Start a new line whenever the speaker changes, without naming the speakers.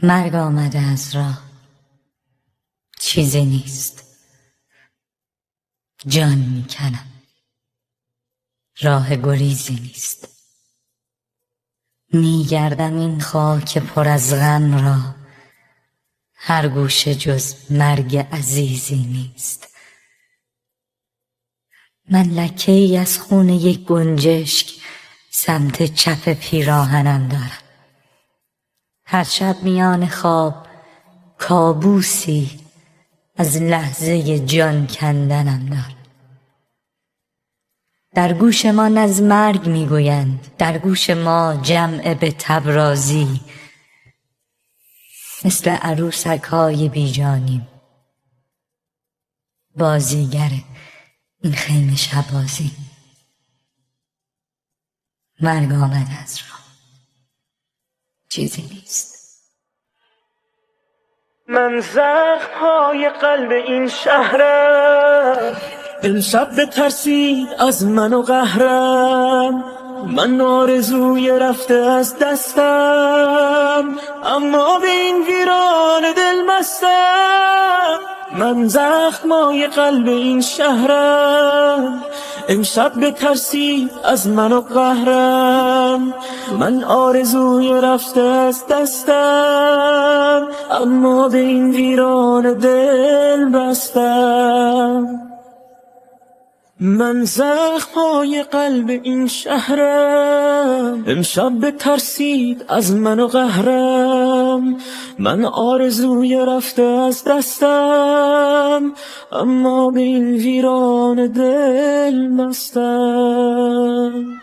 مرگ آمده از راه، چیزی نیست. جان میکنم، راه گریزی نیست. میگردم این خاک پر از غم را، هر گوشه جز مرگ عزیزی نیست. من لکه ای از خون یک گنجشک سمت چپ پیراهنم دارم. هر شب میان خواب کابوسی از لحظه جان کندنم دارم. در گوش ما از مرگ میگویند، در گوش ما جمع به تبرازی. مثل عروسک های بیجانیم، بازیگر این خیمه شبازی. مرگ آمد از راه، چیزی نیست.
من زخم‌های قلب این شهرم، امشب بترسید از من و قهرم. من آرزوی رفته از دستم، اما به این ویران دل مستم. من زخم‌های قلب این شهرم، امشب بترسید از من و قهرم. من آرزوی رفته از دستم، اما به این ویران دل بستم. من زخم‌های قلب این شهرم، امشب بترسید از من و قهرم. من آرزوی رفته از دستم، اما به این ویران دل بستم.